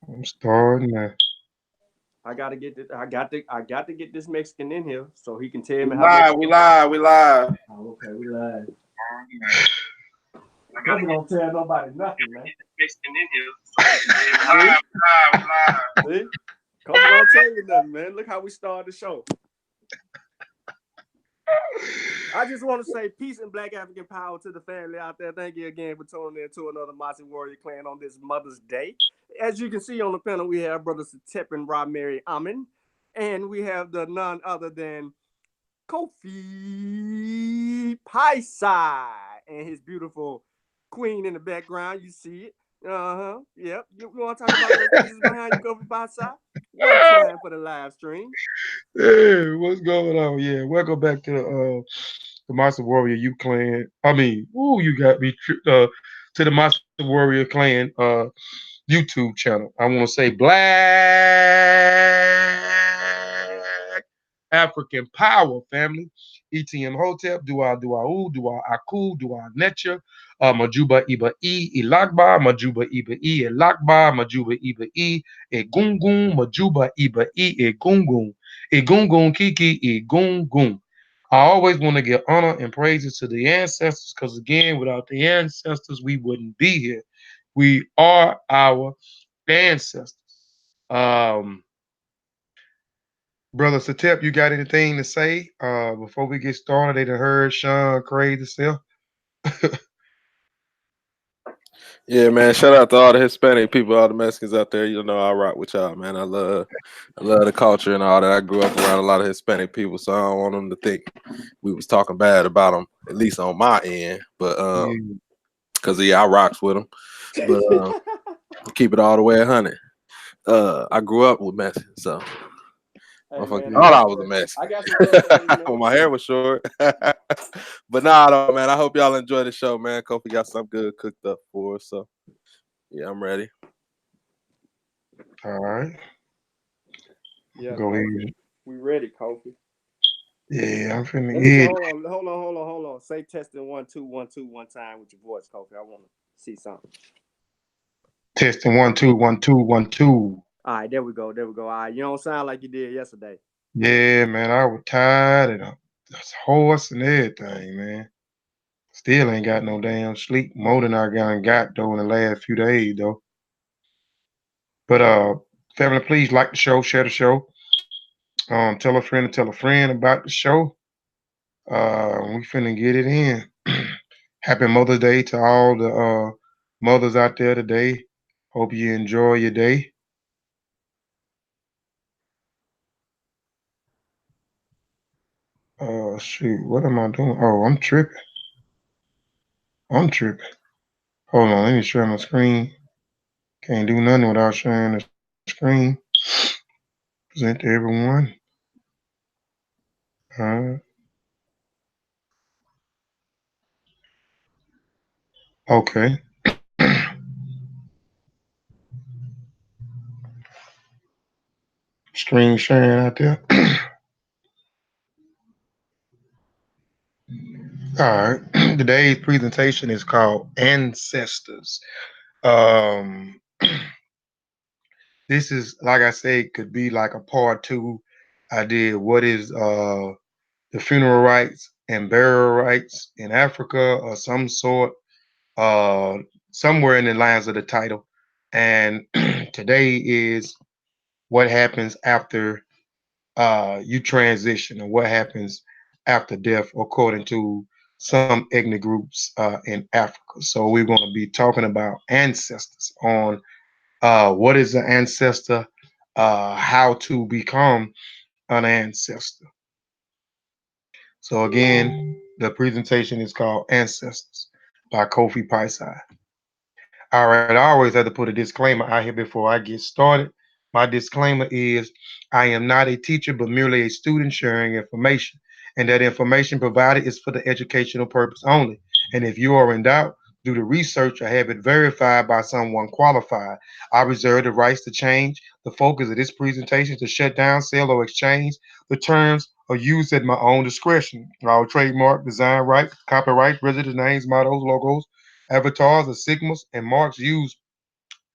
I'm starting now. I got to get this Mexican in here so he can tell We me how much. live, we live, we live. Oh, okay, we live. Kobe don't tell nobody nothing, man. See, see, Kobe don't tell you nothing, man. Look how we started the show. I just want to say peace and black African power to the family out there. Thank you again for tuning in to another Mossi Warrior Clan on this Mother's Day. As you can see on the panel, we have Brother Satep and Rob Mary Amin. And we have the none other than Kofi Piesie and his beautiful queen in the background. You see it. Uh-huh. Yep. You want to talk about those pieces behind you, Kofi Piesie? One time for the live stream. Hey, what's going on? Yeah, welcome back to the Mossi Warrior U Clan. I mean, ooh, you got me to the Mossi Warrior Clan YouTube channel. I want to say Black African Power family. ETM Hotep, Dua Ooh, Dua Aku, Dua Netcha, Majuba Iba Ilagba, Majuba Iba Ilagba, Majuba Iba Egungun, Majuba Iba Egungun, Egungun Kiki Egungun. I always want to give honor and praises to the ancestors because, again, without the ancestors, we wouldn't be here. We are our ancestors. Um, Brother Satep, you got anything to say before we get started? They done heard Sean crazy self. Yeah, man. Shout out to all the Hispanic people, all the Mexicans out there. You know, I rock with y'all, man. I love the culture and all that. I grew up around a lot of Hispanic people, so I don't want them to think we was talking bad about them, at least on my end. But Yeah. cause yeah, I rocks with them. But keep it all the way 100. I grew up with Mexicans, so Hey motherfucker man, thought I was a I Mexican got some questions, when man. my hair was short. But nah, though, man. I hope y'all enjoy the show, man. Kofi got something good cooked up for us, so yeah, I'm ready. All right. Yeah, Go Kofi. ahead. We ready, Kofi. Yeah, I'm finna Let me say, get it. hold on. Say testing 1 2 1 2 one time with your voice, Kofi. I want to see something. Testing 1 2 1 2 1 2. All right, there we go. There we go. All right, you don't sound like you did yesterday. Yeah, man, I was tired and a horse and everything, man. Still ain't got no damn sleep. More than I got though in the last few days though. But family, please like the show, share the show. Tell a friend to tell a friend about the show. We finna get it in. Happy Mother's Day to all the mothers out there today. Hope you enjoy your day. Shoot, what am I doing? Oh, I'm tripping. I'm tripping. Hold on, let me share my screen. Can't do nothing without sharing the screen. Present to everyone. Uh, okay. Screen sharing out there. All right. Today's presentation is called Ancestors. Um, this is like I said, could be like a part two. I did what is the funeral rites and burial rites in Africa or some sort, uh, somewhere in the lines of the title. And today is what happens after you transition or what happens after death, according to some ethnic groups in Africa. So we're going to be talking about ancestors on what is an ancestor, how to become an ancestor. So again, the presentation is called Ancestors by Kofi Piesie. All right, I always have to put a disclaimer out here before I get started. My disclaimer is I am not a teacher, but merely a student sharing information. And that information provided is for the educational purpose only. And if you are in doubt, do the research or have it verified by someone qualified. I reserve the rights to change the focus of this presentation to shut down, sell, or exchange the terms or used at my own discretion. All trademark, design rights, copyright, registered names, mottos, logos, avatars, or sigmas, and marks used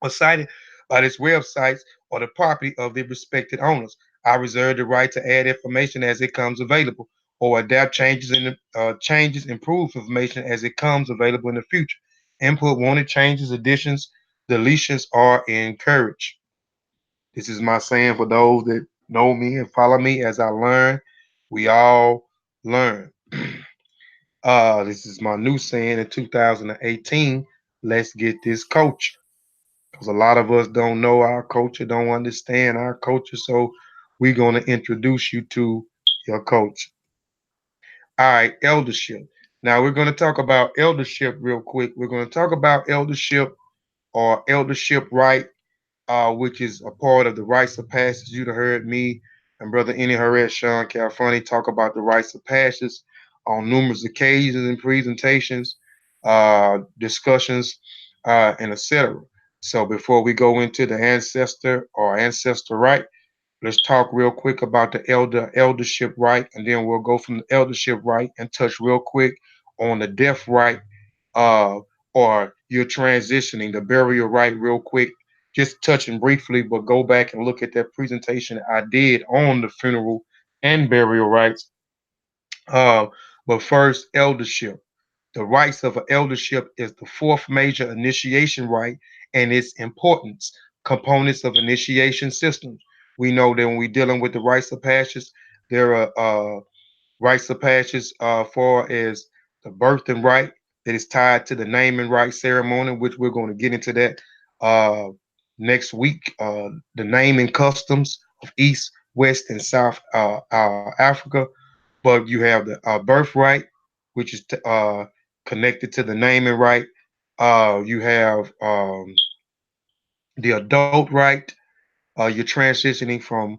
or cited its websites or the property of the respected owners. I reserve the right to add information as it comes available, or adapt improve information as it comes available in the future. Input wanted changes, additions, deletions are encouraged. This is my saying for those that know me and follow me as I learn. We all learn. This is my new saying in 2018. Let's get this culture. Because a lot of us don't know our culture, don't understand our culture. So we're going to introduce you to your culture. All right, eldership. Now we're going to talk about eldership real quick. We're going to talk about eldership or eldership right, which is a part of the rites of passage. You'd have heard me and Brother Any Harris, Sean Calfani talk about the rites of passage on numerous occasions and presentations, discussions, and etc. So before we go into the ancestor or ancestor right, let's talk real quick about the eldership right, and then we'll go from the eldership right and touch real quick on the death right, uh, or you're transitioning the burial right real quick. Just touching briefly, but go back and look at that presentation I did on the funeral and burial rites. Uh, but first, eldership. The rights of an eldership is the fourth major initiation right and its importance, components of initiation systems. We know that when we're dealing with the rites of passage, there are rites of passage far as the birthing right that is tied to the naming right ceremony, which we're going to get into that uh, next week. The naming customs of East, West, and South Africa. But you have the birthright, which is connected to the naming right. You have the adult right. You're transitioning from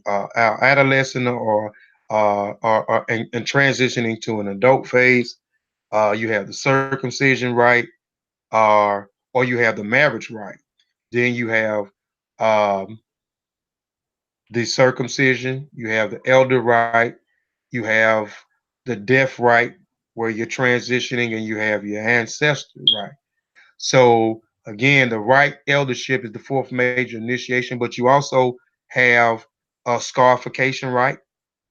our adolescent and transitioning to an adult phase. You have the circumcision right, or you have the marriage right. Then you have um, the circumcision. You have the elder right. You have the death right, where you're transitioning, and you have your ancestor right. So again, the right eldership is the fourth major initiation, but you also have a scarification right.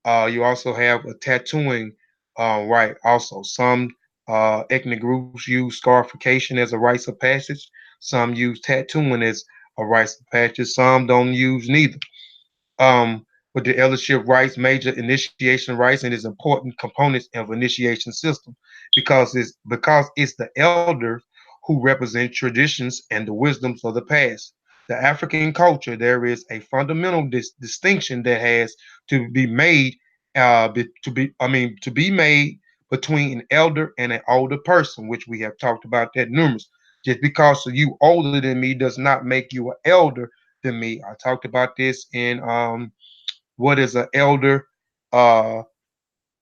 You also have a tattooing right. Also, some ethnic groups use scarification as a rites of passage. Some use tattooing as a rites of passage. Some don't use neither. Um, with the eldership rights, major initiation rights, and its important components of initiation system, because it's the elders who represent traditions and the wisdoms of the past. The African culture, there is a fundamental distinction that has to be made, to be made between an elder and an older person, which we have talked about that numerous. Just because you older than me does not make you an elder than me. I talked about this in what is an elder, uh,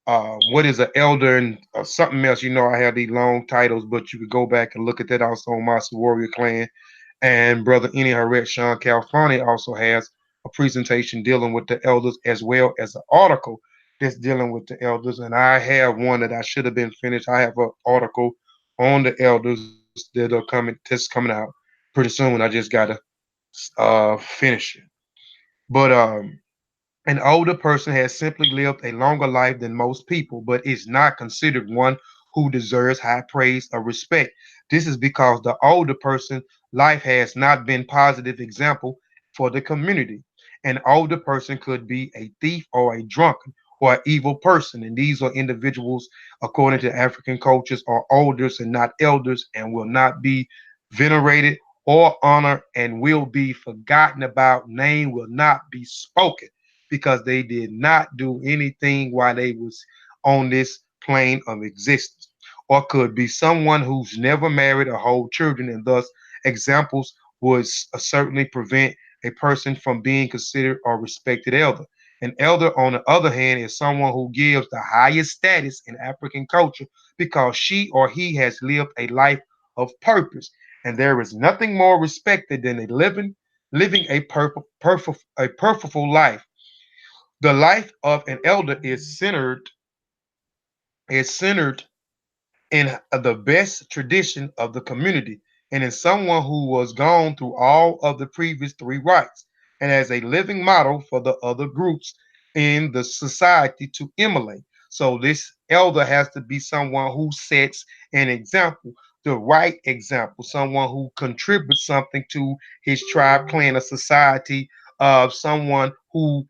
what is an elder, and something else. You know, I have these long titles, but you could go back and look at that also on Mossi Warrior Clan. And Brother Any Harret Sean Calfani also has a presentation dealing with the elders as well as an article that's dealing with the elders. And I have one that I should have been finished. I have an article on the elders that are coming out pretty soon. I just gotta finish it. But an older person has simply lived a longer life than most people, but is not considered one who deserves high praise or respect. This is because the older person life has not been positive example for the community. An older person could be a thief or a drunken or an evil person, and these are individuals, according to African cultures, are elders and not elders, and will not be venerated or honored, and will be forgotten about. Name will not be spoken because they did not do anything while they was on this plane of existence. Or could be someone who's never married or hold children, and thus examples would certainly prevent a person from being considered a respected elder. An elder, on the other hand, is someone who gives the highest status in African culture because she or he has lived a life of purpose. And there is nothing more respected than living a purposeful life. The life of an elder is centered in the best tradition of the community. and in someone who was gone through all of the previous three rites, and as a living model for the other groups in the society to emulate. So this elder has to be someone who sets an example, the right example, someone who contributes something to his tribe, clan, or society, someone who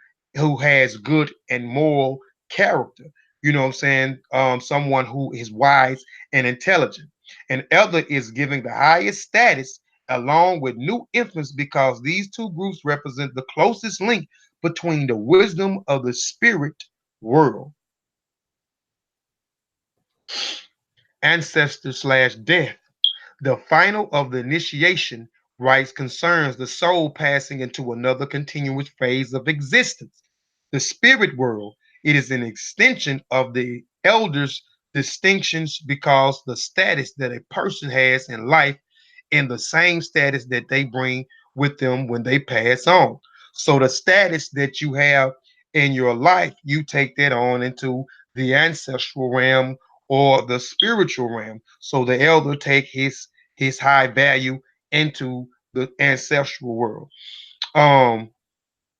has good and moral character. You know what I'm saying? Someone who is wise and intelligent. An elder is giving the highest status along with new infants because these two groups represent the closest link between the wisdom of the spirit world, ancestor slash death. The final of the initiation rites concerns the soul passing into another continuous phase of existence. The spirit world, it is an extension of the elders' distinctions because the status that a person has in life in the same status that they bring with them when they pass on. So the status that you have in your life, you take that on into the ancestral realm or the spiritual realm. So the elder take his high value into the ancestral world. Um,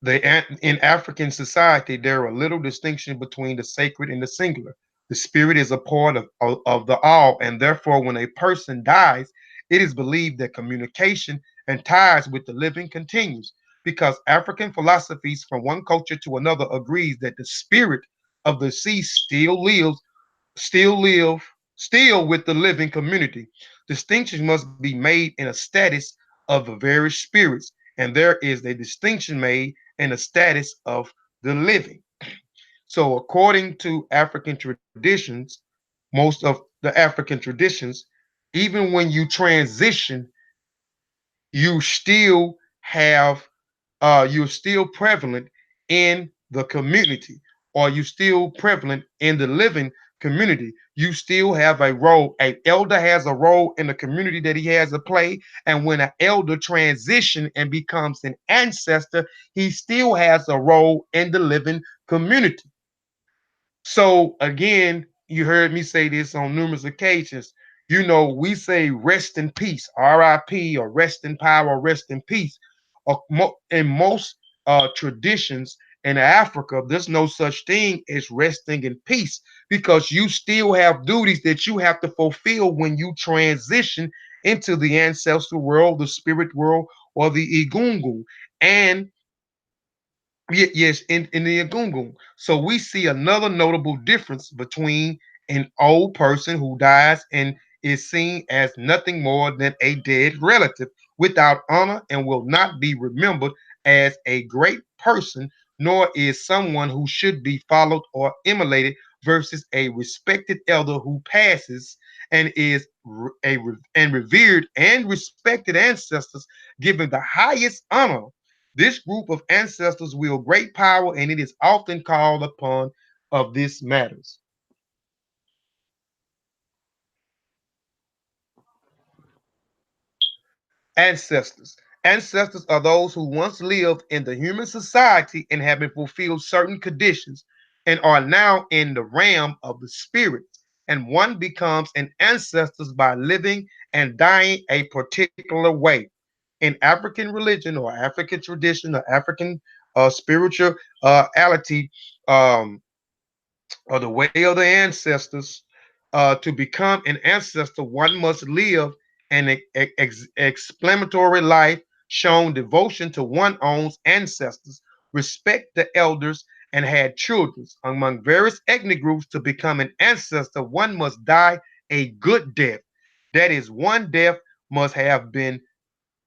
in African society, there are little distinction between the sacred and the singular. The spirit is a part of the all, and therefore, when a person dies, it is believed that communication and ties with the living continues. Because African philosophies from one culture to another agrees that the spirit of the deceased still live, still with the living community. Distinctions must be made in a status of the various spirits, and there is a distinction made in the status of the living. So, according to African traditions, most of the African traditions, even when you transition, you still have you're still prevalent in the community, or you still prevalent in the living community. You still have a role. An elder has a role in the community that he has to play. And when an elder transition and becomes an ancestor, he still has a role in the living community. So again, you heard me say this on numerous occasions. You know, we say rest in peace, RIP, or rest in power, or rest in peace. In most traditions in Africa, there's no such thing as resting in peace because you still have duties that you have to fulfill when you transition into the ancestral world, the spirit world, or the Egungun. And yes, in the Egungun. So we see another notable difference between an old person who dies and is seen as nothing more than a dead relative without honor and will not be remembered as a great person, nor is someone who should be followed or emulated versus a respected elder who passes and is and revered and respected ancestors given the highest honor. This group of ancestors wield great power, and it is often called upon of this matters. Ancestors. Ancestors are those who once lived in the human society and have been fulfilled certain conditions and are now in the realm of the spirits. And one becomes an ancestor by living and dying a particular way. In African religion or African tradition or African spirituality, um, or the way of the ancestors, to become an ancestor, one must live an explanatory life, shown devotion to one's own ancestors, respect the elders, and had children. Among various ethnic groups, to become an ancestor, one must die a good death. That is, one death must have been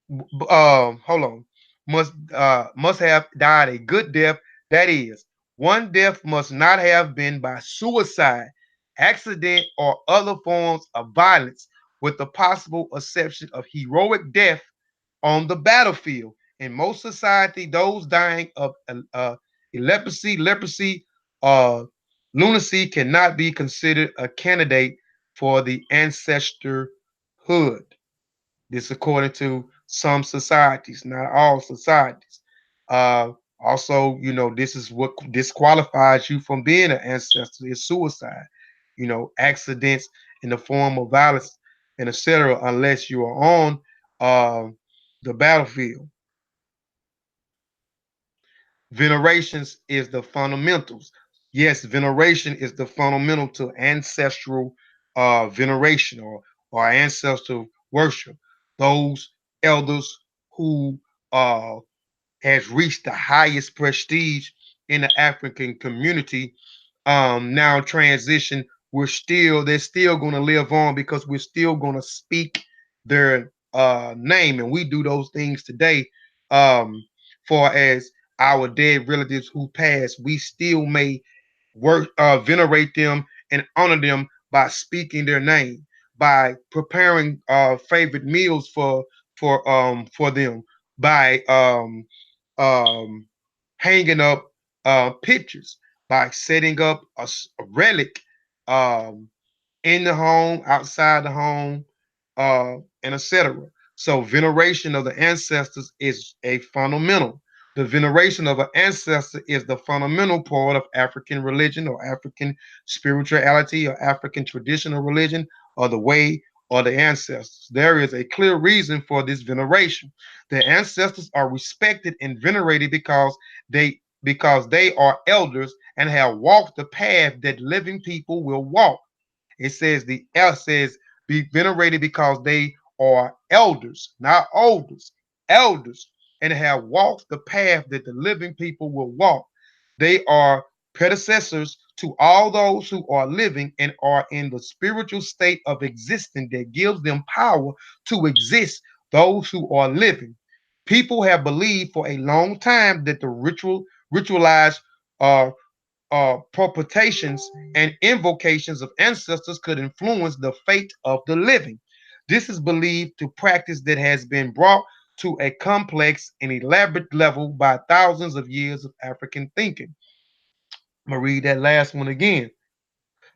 hold on, must have died a good death. That is, one death must not have been by suicide, accident, or other forms of violence, with the possible exception of heroic death on the battlefield. In most society, those dying of leprosy, uh, lunacy cannot be considered a candidate for the ancestorhood. This according to some societies, not all societies. Uh, Also, you know, this is what disqualifies you from being an ancestor is suicide. You know, accidents in the form of violence and etc. Unless you are on uh, the battlefield. Venerations is the fundamentals. Yes, veneration is the fundamental to ancestral veneration or ancestral worship. Those elders who has reached the highest prestige in the African community now transition. They're still going to live on because we're still going to speak their name, and we do those things today. For as our dead relatives who passed, we still may venerate them and honor them by speaking their name, by preparing favorite meals for them, by um, hanging up pictures, by setting up a relic um, in the home, outside the home, and etc. So veneration of the ancestors is a fundamental. The veneration of an ancestor is the fundamental part of African religion or African spirituality or African traditional religion or the way or the ancestors. There is a clear reason for this veneration. The ancestors are respected and venerated because they are elders and have walked the path that living people will walk. It says the L says be venerated because they are elders, not olders, elders, and have walked the path that the living people will walk. They are predecessors to all those who are living and are in the spiritual state of existence that gives them power to exist, those who are living. People have believed for a long time that the ritualized uh, propitiations and invocations of ancestors could influence the fate of the living. This is believed to practice that has been brought to a complex and elaborate level by thousands of years of African thinking. I'm going to read that last one again.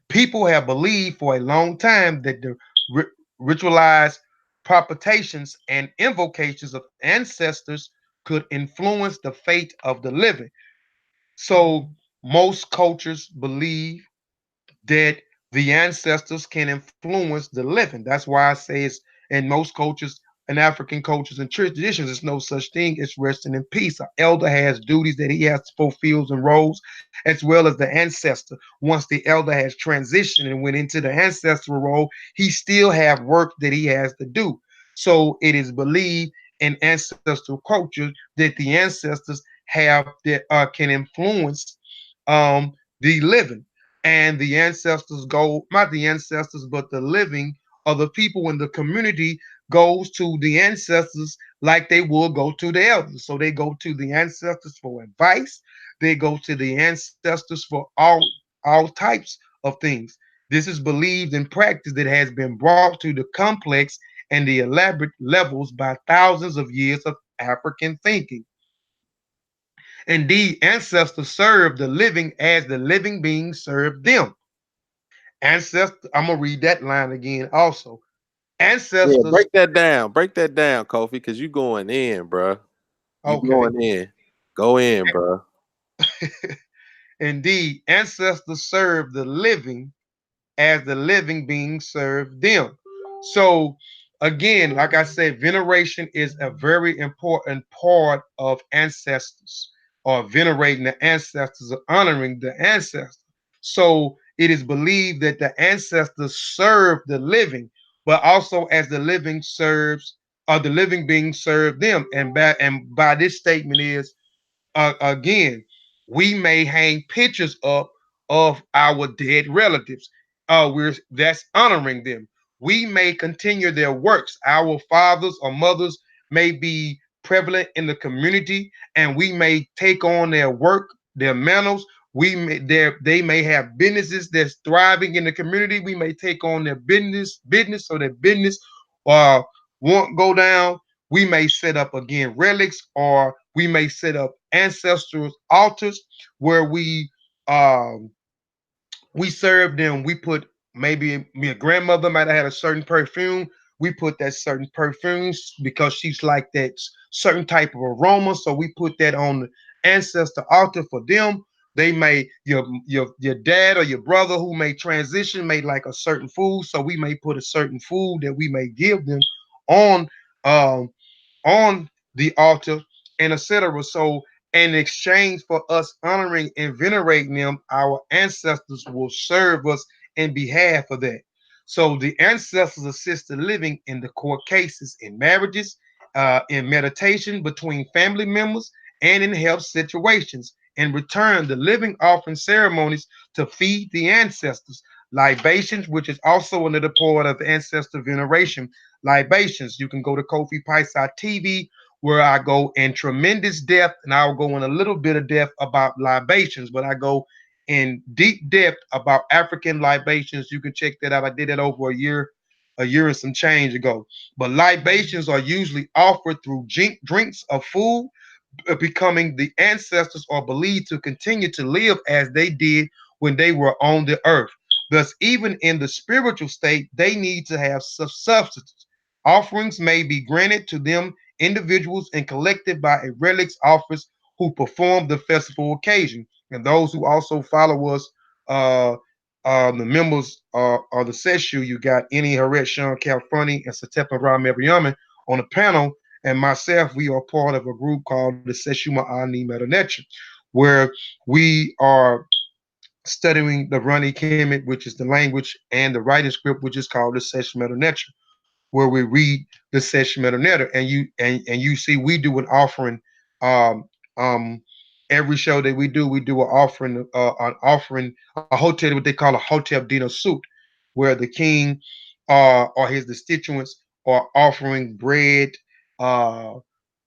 People have believed for a long time that the ritualized propitiations and invocations of ancestors could influence the fate of the living. So most cultures believe that the ancestors can influence the living. That's why I say it's in most cultures, in African cultures and traditions, there's no such thing as resting in peace. An elder has duties that he has to fulfill and roles, as well as the ancestor. Once the elder has transitioned and went into the ancestral role, he still have work that he has to do. So it is believed in ancestral culture that the ancestors have that can influence the living, and the ancestors go, not the ancestors but the living or the people in the community goes to the ancestors like they will go to the elders. So they go to the ancestors for advice, they go to the ancestors for all types of things. This is believed in practice that has been brought to the complex and the elaborate levels by thousands of years of African thinking. Indeed, ancestors served the living as the living beings served them. Ancestor, I'm gonna read that line again also. Yeah, Ancestors, break that down. Break that down, Kofi, because you going in, bro. You okay. going in. Go in, bro. Indeed, ancestors served the living as the living beings serve them. So, again, like I said, veneration is a very important part of ancestors or venerating the ancestors or honoring the ancestors. So, it is believed that the ancestors serve the living, but also as the living serves or the living beings serve them. And by this statement is again, we may hang pictures up of our dead relatives. We're That's honoring them. We may continue their works. Our fathers or mothers may be prevalent in the community, and we may take on their work, their mantles. They may have businesses that's thriving in the community. We may take on their business, so their business uh, won't go down. We may set up again relics, or we may set up ancestral altars where we serve them. We put, maybe my grandmother might have had a certain perfume. We put that certain perfumes because she's like that certain type of aroma. So we put that on the ancestor altar for them. They may your dad or your brother who may transition may like a certain food. So we may put a certain food that we may give them on um, on the altar, and etc. So, in exchange for us honoring and venerating them, our ancestors will serve us in behalf of that. So, the ancestors assist the living in the court cases, in marriages, in meditation between family members, and in health situations. In return, the living offering ceremonies to feed the ancestors, libations, which is also another part of ancestor veneration. Libations, you can go to Kofi Piesie TV, where I go in tremendous depth, and I'll go in a little bit of depth about libations, but I go in deep depth about African libations. You can check that out. I did that over a year and some change ago. But libations are usually offered through drinks of food, becoming the ancestors are believed to continue to live as they did when they were on the earth. Thus, even in the spiritual state, they need to have substance. Offerings may be granted to them individuals and collected by a relics office who perform the festival occasion. And those who also follow us, uh, the members of the session, you got Any Haret, Sean Calfunny, and Satepa Ram on the panel, and myself, we are part of a group called the Seshuma Ani Metanetra, where we are studying the Rani Kemet, which is the language, and the writing script, which is called the Sesh Metanetra, where we read the Sesh Metanetra, and you see we do an offering. Um, um, every show that we do an offering, a hotel, what they call a hotel dinner suit, where the king or his constituents are offering bread, uh,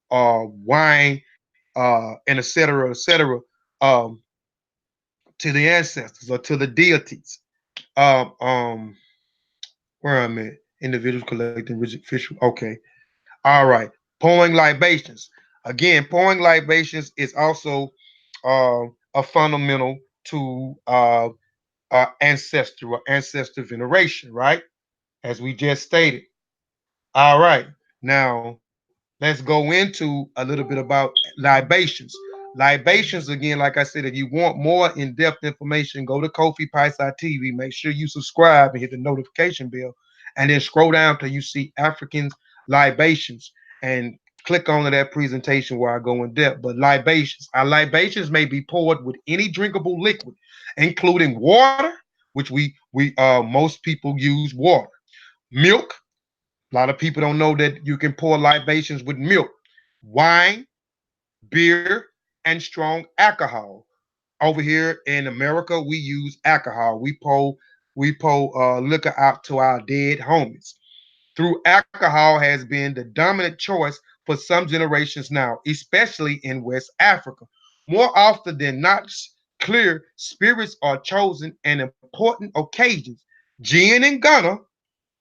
wine, and et cetera, um, to the ancestors or to the deities. Um, um, where I'm at, individuals collecting rigid fish. Okay, all right. Pouring libations. Again, pouring libations is also a fundamental to ancestor or ancestor veneration, right? As we just stated. All right. Now, let's go into a little bit about libations. Libations, again, like I said, if you want more in depth information, go to Kofi Piesie TV. Make sure you subscribe and hit the notification bell. And then scroll down till you see Africans libations and click on to that presentation where I go in depth. But libations, our libations may be poured with any drinkable liquid, including water, which we most people use water, milk. A lot of people don't know that you can pour libations with milk, wine, beer, and strong alcohol. Over here in America, we use alcohol. We pour liquor out to our dead homies. Through alcohol has been the dominant choice for some generations now, especially in West Africa. More often than not, clear spirits are chosen in important occasions. Gin in Ghana,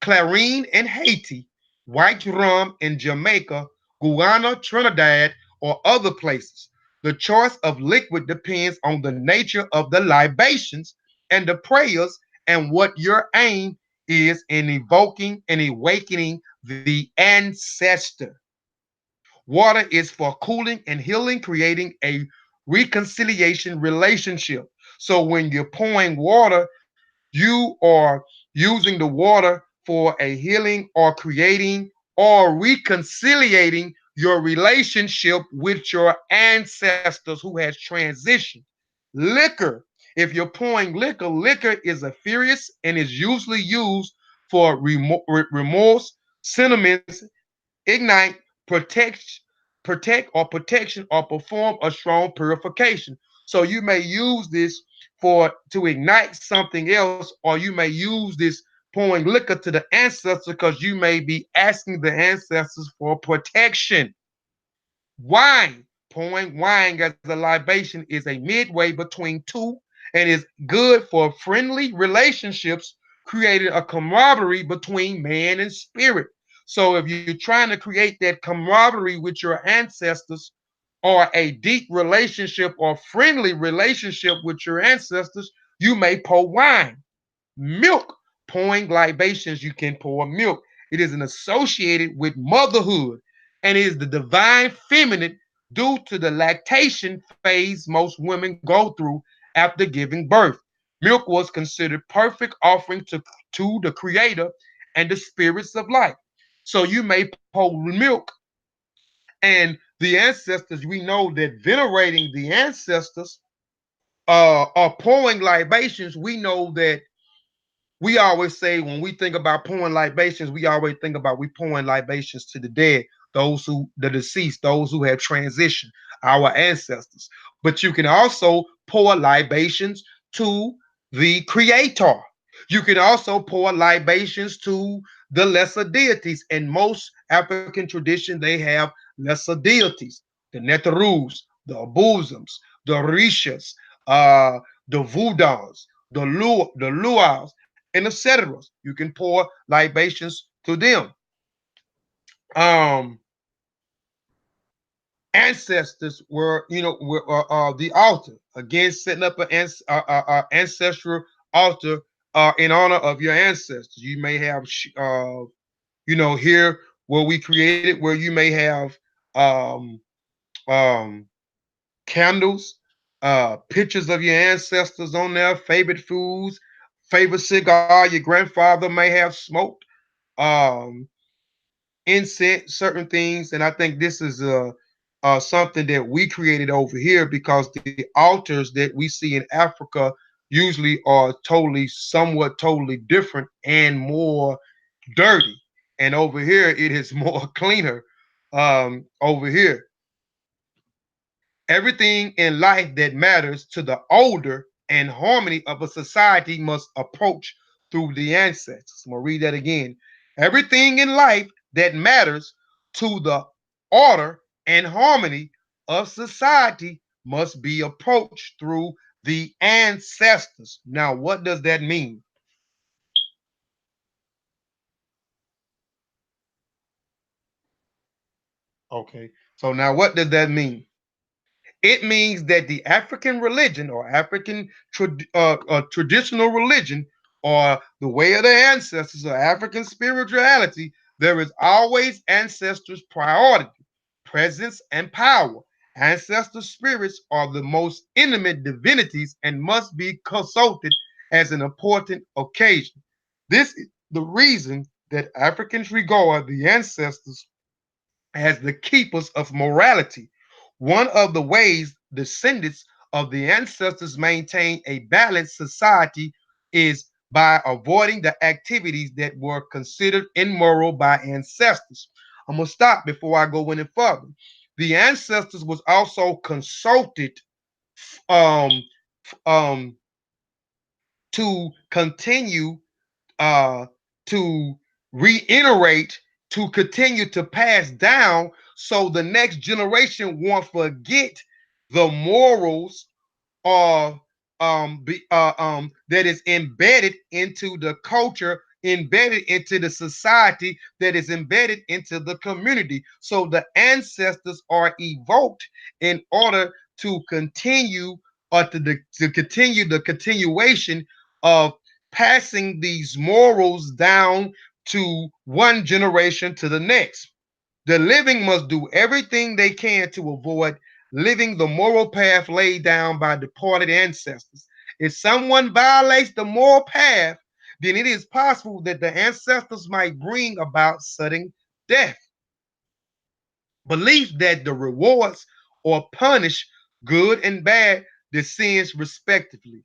Clarine in Haiti, white rum in Jamaica, Guyana, Trinidad, or other places. The choice of liquid depends on the nature of the libations and the prayers and what your aim is in evoking and awakening the ancestor. Water is for cooling and healing, creating a reconciliation relationship. So when you're pouring water, you are using the water for a healing or creating or reconciliating your relationship with your ancestors who has transitioned. Liquor. If you're pouring liquor, liquor is a furious and is usually used for remorse, sentiments, ignite, protect, protection or perform a strong purification. So you may use this for to ignite something else, or you may use this pouring liquor to the ancestor because you may be asking the ancestors for protection. Wine, pouring wine as a libation is a midway between two and is good for friendly relationships, creating a camaraderie between man and spirit. So if you're trying to create that camaraderie with your ancestors or a deep relationship or friendly relationship with your ancestors, you may pour wine. Milk, pouring libations, you can pour milk. It is an associated with motherhood and is the divine feminine due to the lactation phase most women go through after giving birth. Milk was considered perfect offering to the creator and the spirits of life. So you may pour milk, and the ancestors, we know that venerating the ancestors or pouring libations, we know that we always say when we think about pouring libations, we always think about we pouring libations to the dead, those who the deceased, those who have transitioned, our ancestors. But you can also pour libations to the creator. You can also pour libations to the lesser deities. In most African tradition, they have lesser deities, the Netarus, the Abuzums, the Rishas, the Vudans, the Luas, and etc. You can pour libations to them. Um, Ancestors were, the altar. Again, setting up an ancestral altar in honor of your ancestors. You may have, here where we created, where you may have um, um, candles, pictures of your ancestors on there, favorite foods, favorite cigar your grandfather may have smoked. Um, Incense, certain things, and I think this is something that we created over here because the altars that we see in Africa usually are somewhat totally different and more dirty, and over here it is more cleaner. Over here, everything in life that matters to the older and harmony of a society must approach through the ancestors. I'm going to read that again. Everything in life that matters to the order and harmony of society must be approached through the ancestors. Now, what does that mean? Okay. So now what does that mean? It means that the African religion or traditional religion or the way of the ancestors or African spirituality, there is always ancestors' priority, presence, and power. Ancestor spirits are the most intimate divinities and must be consulted as an important occasion. This is the reason that Africans regard the ancestors as the keepers of morality. One of the ways descendants of the ancestors maintain a balanced society is by avoiding the activities that were considered immoral by ancestors. I'm gonna stop before I go any further. The ancestors was also consulted um, um, to continue uh, to reiterate, to continue to pass down so the next generation won't forget the morals or that is embedded into the culture, embedded into the society, that is embedded into the community. So the ancestors are evoked in order to continue or to continue the continuation of passing these morals down to one generation to the next. The living must do everything they can to avoid living the moral path laid down by departed ancestors. If someone violates the moral path, then it is possible that the ancestors might bring about sudden death. Belief that the rewards or punish good and bad descends respectively.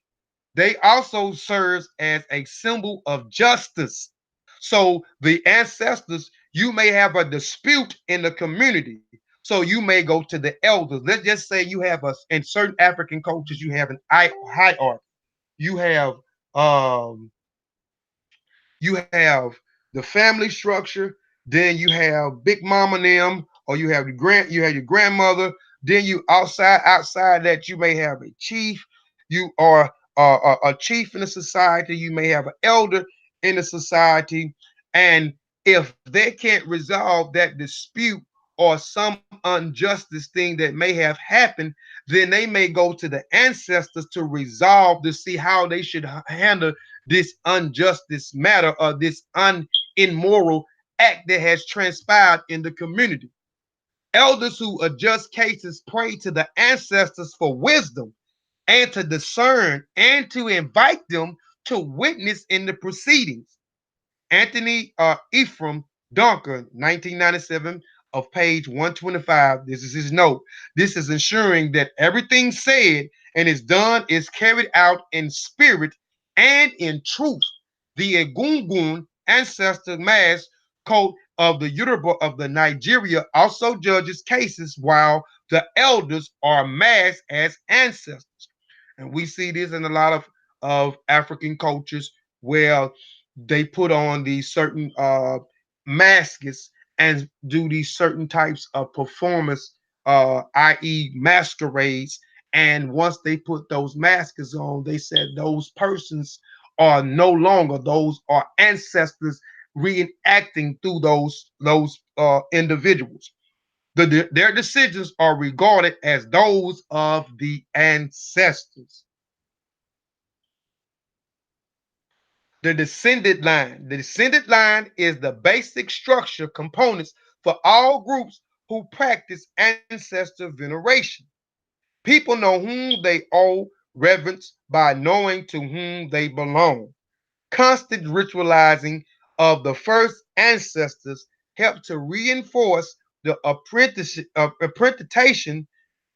They also serve as a symbol of justice. So the ancestors, you may have a dispute in the community. So you may go to the elders. Let's just say you have in certain African cultures, you have an hierarchy. You have um, you have the family structure, then you have big mama and them, or you have your grandmother, then you outside that you may have a chief, you are a chief in the society, you may have an elder in the society, and if they can't resolve that dispute or some injustice thing that may have happened, then they may go to the ancestors to resolve to see how they should handle this injustice matter or this immoral act that has transpired in the community. Elders who adjust cases pray to the ancestors for wisdom and to discern and to invite them to witness in the proceedings. Anthony Ephraim Dunker, 1997, of page 125. This is his note. This is ensuring that everything said and is done is carried out in spirit and in truth. The Egungun ancestor mass code of the Yoruba of the Nigeria also judges cases while the elders are masked as ancestors. And we see this in a lot of African cultures where they put on these certain masks and do these certain types of performance, i.e., masquerades. And once they put those masks on, they said those persons are no longer, those are ancestors reenacting through those individuals. Their decisions are regarded as those of the ancestors. The descended line. The descended line is the basic structure components for all groups who practice ancestor veneration. People know whom they owe reverence by knowing to whom they belong. Constant ritualizing of the first ancestors help to reinforce the apprenticeship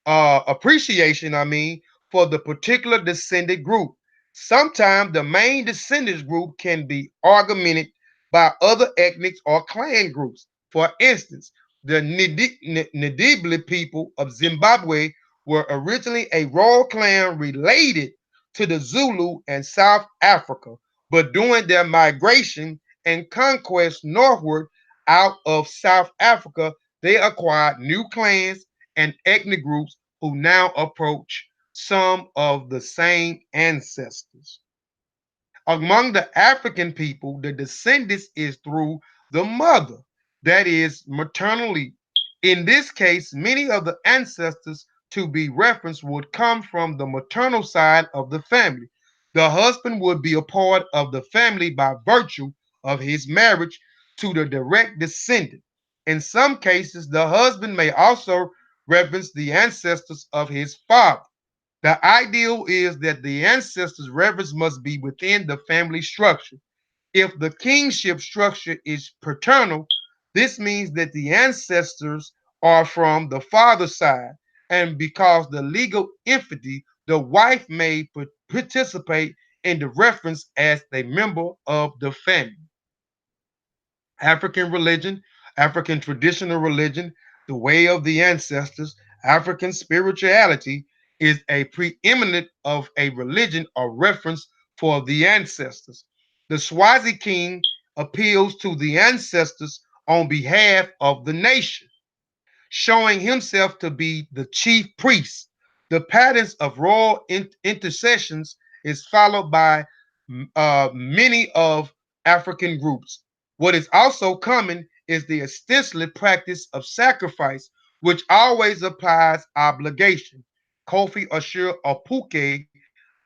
appreciation, for the particular descendant group. Sometimes the main descendants group can be augmented by other ethnic or clan groups. For instance, the Ndibli people of Zimbabwe were originally a royal clan related to the Zulu and South Africa, but during their migration and conquest northward out of South Africa, they acquired new clans and ethnic groups who now approach some of the same ancestors. Among the African people, the descendants is through the mother, that is, maternally. In this case, many of the ancestors to be referenced would come from the maternal side of the family. The husband would be a part of the family by virtue of his marriage to the direct descendant. In some cases, the husband may also reverence the ancestors of his father. The ideal is that the ancestors' reverence must be within the family structure. If the kingship structure is paternal, this means that the ancestors are from the father's side, and because the legal entity, the wife may participate in the reference as a member of the family. African religion, African traditional religion, the way of the ancestors, African spirituality is a preeminent of a religion or reference for the ancestors. The Swazi king appeals to the ancestors on behalf of the nation, showing himself to be the chief priest. The patterns of royal intercessions is followed by many of African groups. What is also common is the extensive practice of sacrifice, which always applies obligation. Kofi Ashur Apuke,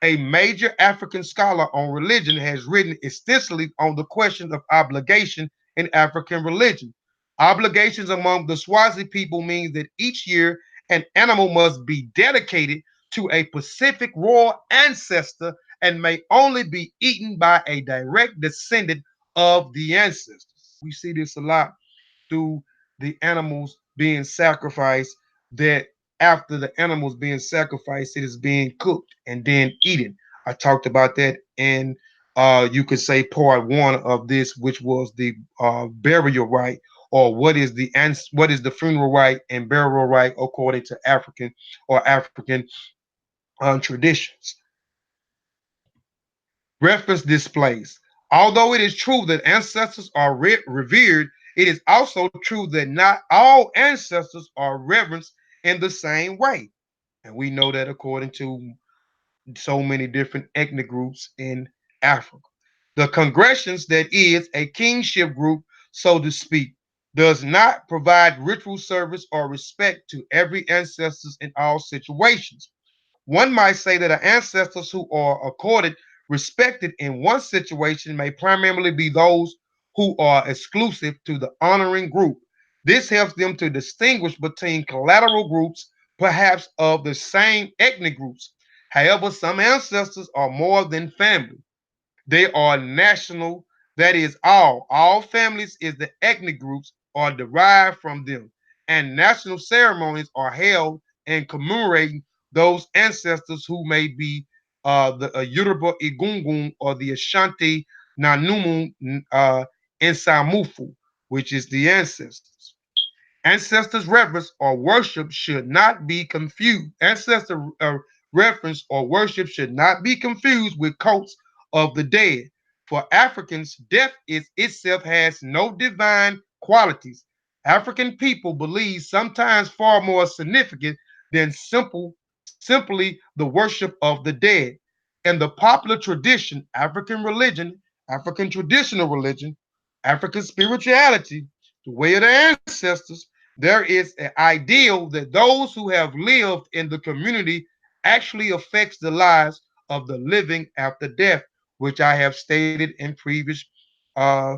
a major African scholar on religion, has written extensively on the question of obligation in African religion. Obligations among the Swazi people means that each year an animal must be dedicated to a specific royal ancestor and may only be eaten by a direct descendant of the ancestors. We see this a lot through the animals being sacrificed, that after the animals being sacrificed, it is being cooked and then eaten. I talked about that in you could say part one of this, which was the burial rite, or what is the funeral rite and burial rite according to African traditions. Reference displays. Although it is true that ancestors are revered, it is also true that not all ancestors are reverenced in the same way. And we know that according to so many different ethnic groups in Africa. The congregations, that is, a kingship group, so to speak, does not provide ritual service or respect to every ancestors in all situations. One might say that our ancestors who are accorded respected in one situation may primarily be those who are exclusive to the honoring group. This helps them to distinguish between collateral groups, perhaps of the same ethnic groups. However, some ancestors are more than family. They are national. That is all. All families is the ethnic groups are derived from them, and national ceremonies are held in commemorating those ancestors who may be the Yoruba Egungun or the Ashanti Nanumu Insamufu, which is the ancestors. Ancestors' reverence or worship should not be confused. Ancestor reference or worship should not be confused with cults of the dead. For Africans, death is itself has no divine qualities. African people believe sometimes far more significant than simply the worship of the dead. In the popular tradition, African religion, African traditional religion, African spirituality, the way of the ancestors, there is an ideal that those who have lived in the community actually affects the lives of the living after death, which I have stated in previous uh,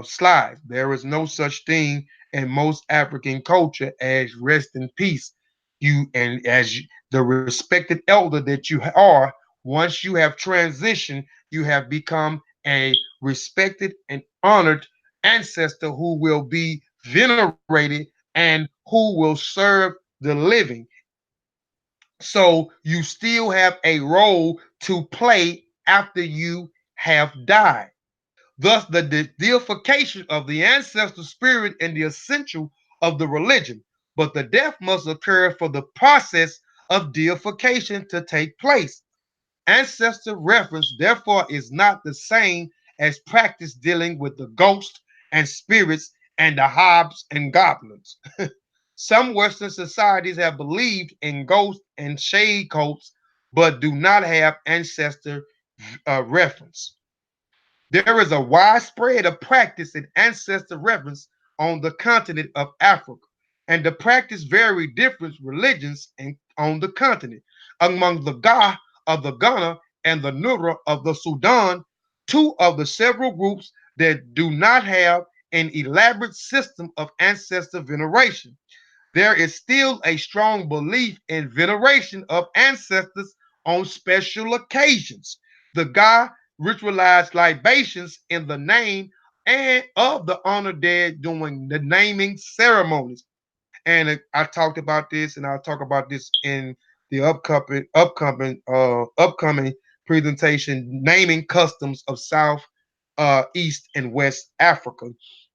slides. There is no such thing in most African culture as rest in peace. The respected elder that you are, once you have transitioned, you have become a respected and honored ancestor who will be venerated and who will serve the living. So you still have a role to play after you have died. Thus, the deification of the ancestral spirit and the essential of the religion. But the death must occur for the process of deification to take place. Ancestor reference, therefore, is not the same as practice dealing with the ghosts and spirits and the hobs and goblins. Some Western societies have believed in ghosts and shade cults, but do not have ancestor reference. There is a widespread of practice in ancestor reverence on the continent of Africa, and the practice vary different religions on the continent. Among the Ga of the Ghana and the Nura of the Sudan, two of the several groups that do not have an elaborate system of ancestor veneration. There is still a strong belief in veneration of ancestors on special occasions. The Ga ritualized libations in the name and of the honored dead during the naming ceremonies. And I talked about this, and I'll talk about this in the upcoming presentation, naming customs of South, East, and West Africa.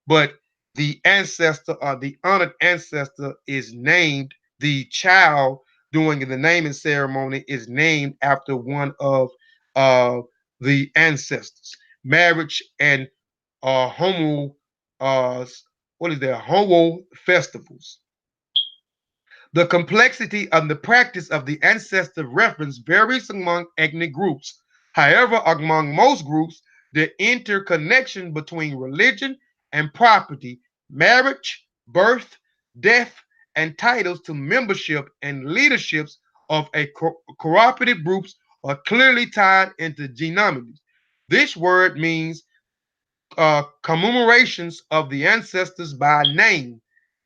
But the ancestor or the honored ancestor is named. The child during the naming ceremony is named after one of uh, the ancestors. Marriage and homo, uh, what is that? Homo festivals. The complexity of the practice of the ancestor reference varies among ethnic groups. However, among most groups, the interconnection between religion and property, marriage, birth, death, and titles to membership and leaderships of a cooperative groups are clearly tied into genealogy. This word means commemorations of the ancestors by name.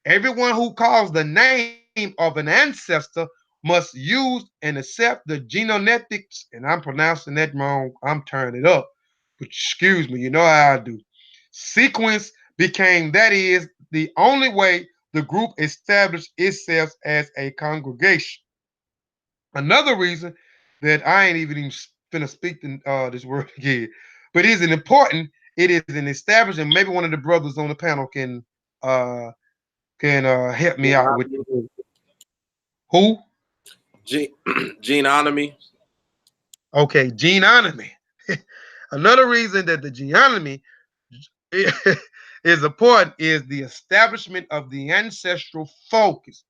Everyone who calls the name of an ancestor must use and accept the genetics, and I'm pronouncing that wrong. I'm turning it up, but excuse me, you know how I do. Sequence became, that is, the only way the group established itself as a congregation. Another reason that I ain't even finna speak this word again, but is it important? It is an establishment. Maybe one of the brothers on the panel uh, can help me out with who? Genealogy. Okay, genealogy. Another reason that the genealogy is important is the establishment of the ancestral focus.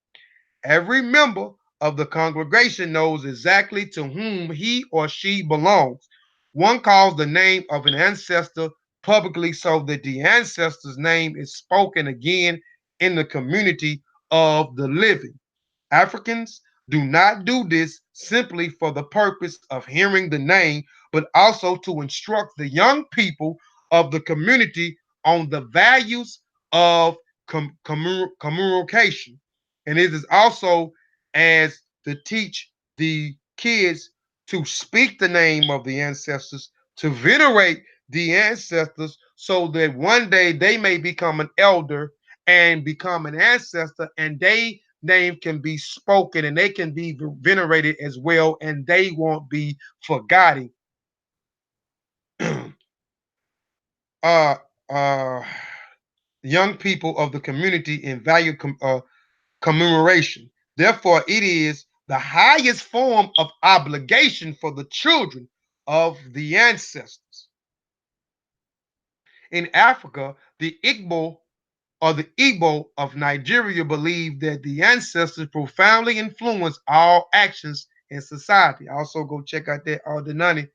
Every member of the congregation knows exactly to whom he or she belongs. One calls the name of an ancestor publicly so that the ancestor's name is spoken again in the community of the living. Africans do not do this simply for the purpose of hearing the name, but also to instruct the young people of the community on the values of communication. And it is also as to teach the kids to speak the name of the ancestors, to venerate the ancestors so that one day they may become an elder and become an ancestor, and they name can be spoken and they can be venerated as well, and they won't be forgotten. uh uh Young people of the community in value commemoration. Therefore, it is the highest form of obligation for the children of the ancestors. In Africa, the Igbo of Nigeria believe that the ancestors profoundly influence all actions in society. Also, go check out that Aldenani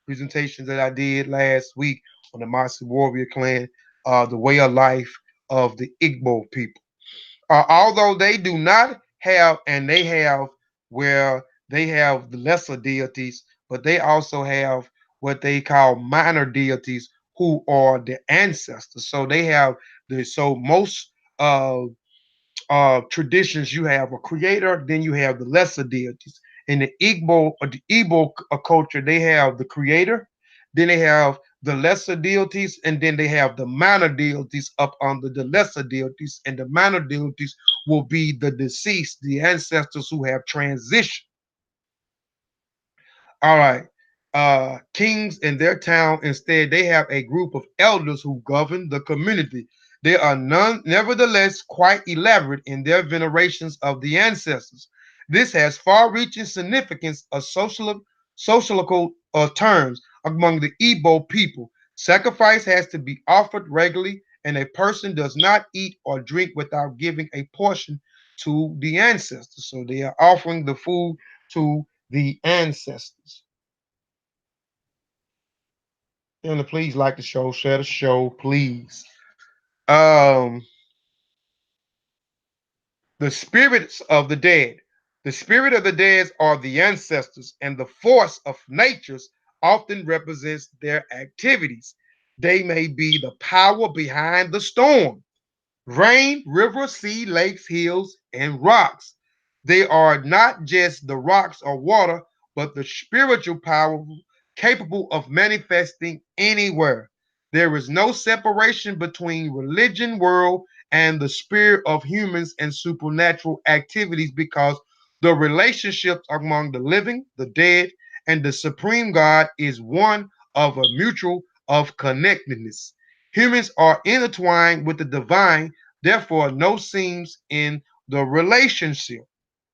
presentation that I did last week on the Mossi Warrior clan, the way of life of the Igbo people. Although they do not have, and they have where they have the lesser deities, but they also have what they call minor deities who are the ancestors. So they have so most uh traditions, you have a creator, then you have the lesser deities. In the Igbo culture, they have the creator, then they have the lesser deities, and then they have the minor deities up under the lesser deities. And the minor deities will be the deceased, the ancestors who have transitioned. All right. Kings in their town, instead, they have a group of elders who govern the community. They are nevertheless quite elaborate in their venerations of the ancestors. This has far-reaching significance of sociological terms among the Igbo people. Sacrifice has to be offered regularly, and a person does not eat or drink without giving a portion to the ancestors. So they are offering the food to the ancestors. And please like the show, share the show, please. Um, the spirits of the dead. The spirit of the dead are the ancestors, and the force of natures often represents their activities. They may be the power behind the storm, rain, river, sea, lakes, hills, and rocks. They are not just the rocks or water, but the spiritual power capable of manifesting anywhere. There is no separation between religion world and the spirit of humans and supernatural activities, because the relationships among the living, the dead, and the supreme God is one of a mutual of connectedness. Humans are intertwined with the divine, therefore, no seams in the relationship,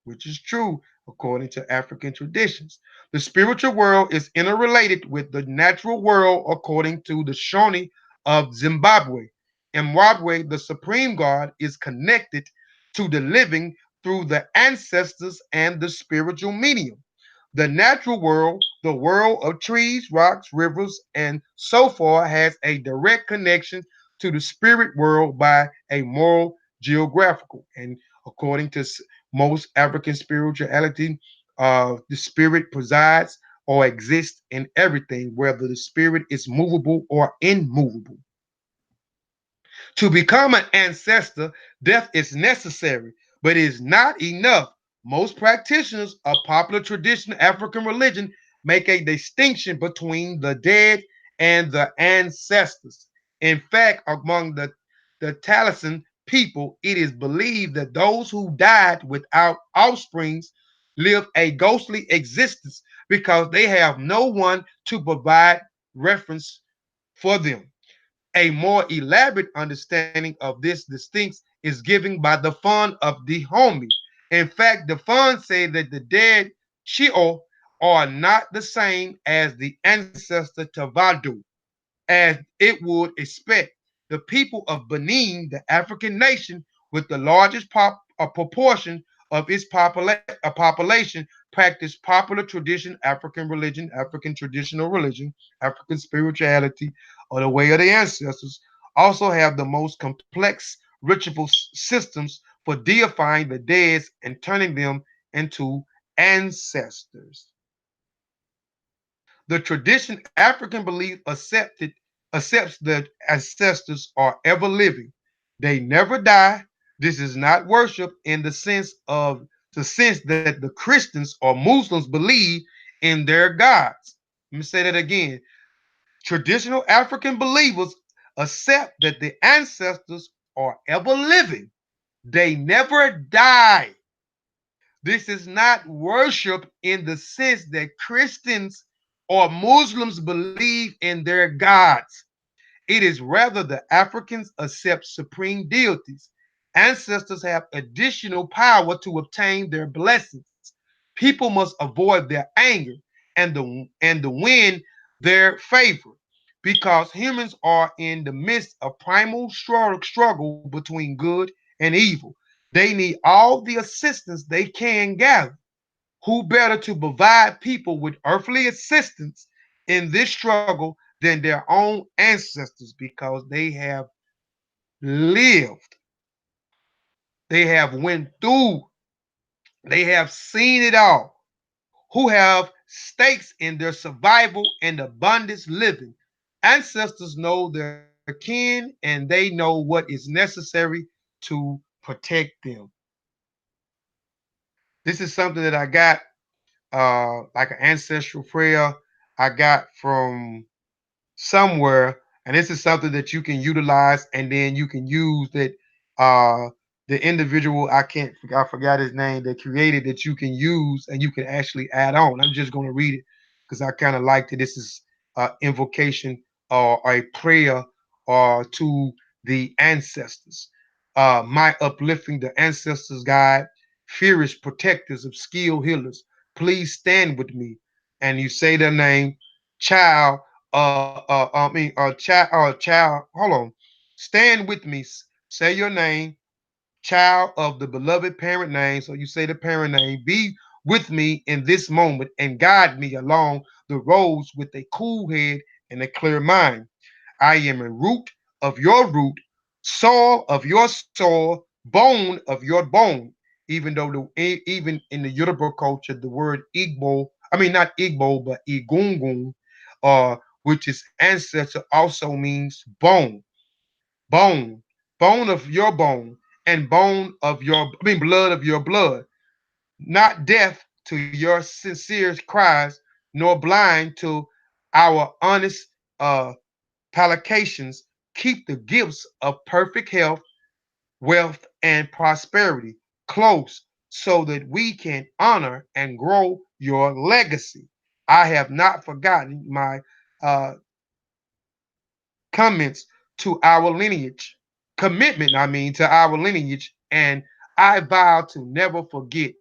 which is true according to African traditions. The spiritual world is interrelated with the natural world according to the Shoni of Zimbabwe. In Zimbabwe, the supreme God is connected to the living through the ancestors and the spiritual medium. The natural world, the world of trees, rocks, rivers, and so forth, has a direct connection to the spirit world by a moral geographical. And according to most African spirituality, the spirit presides or exists in everything, whether the spirit is movable or immovable. To become an ancestor, death is necessary, but it is not enough. Most practitioners of popular traditional African religion make a distinction between the dead and the ancestors. In fact, among the Taliesin people, it is believed that those who died without offsprings live a ghostly existence because they have no one to provide reference for them. A more elaborate understanding of this distinction is given by the fund of the Homie. In fact, the fund said that the dead Chio are not the same as the ancestor Tavadu, as it would expect. The people of Benin, the African nation with the largest proportion of its population, practice popular tradition, African religion, African traditional religion, African spirituality, or the way of the ancestors. Also have the most complex ritual systems for deifying the dead and turning them into ancestors. The tradition African belief accepts that ancestors are ever living. They never die. This is not worship in the sense that the Christians or Muslims believe in their gods. Let me say that again. Traditional African believers accept that the ancestors are ever living. They never die. This is not worship in the sense that Christians or Muslims believe in their gods. It is rather the Africans accept supreme deities. Ancestors have additional power to obtain their blessings. People must avoid their anger and the win their favor because humans are in the midst of primal struggle between good and evil. They need all the assistance they can gather. Who better to provide people with earthly assistance in this struggle than their own ancestors because they have lived, they have went through, they have seen it all, who have stakes in their survival and abundance living. Ancestors know their kin and they know what is necessary to protect them. This is something that I got like an ancestral prayer I got from somewhere, and this is something that you can utilize, and then you can use that uh the individual I forgot his name that created that you can use and you can actually add on. I'm just going to read it because I kind of liked it. This is invocation or a prayer to the ancestors. My uplifting the ancestors guide, fierce protectors of skilled healers. Please stand with me, and you say their name, child child, hold on. Stand with me. Say your name, child of the beloved parent name. So you say the parent name. Be with me in this moment and guide me along the roads with a cool head and a clear mind. I am a root of your root, soil of your soil, bone of your bone. Even though even in the Yoruba culture, the word Igbo, I mean not Igbo, but Igungun, which is ancestor, also means bone, bone, bone of your bone, and bone of your, I mean blood of your blood. Not deaf to your sincere cries, nor blind to our honest palliations. Keep the gifts of perfect health, wealth, and prosperity close so that we can honor and grow your legacy. I have not forgotten my uh, comments to our lineage, commitment, I mean, to our lineage, and I vow to never forget.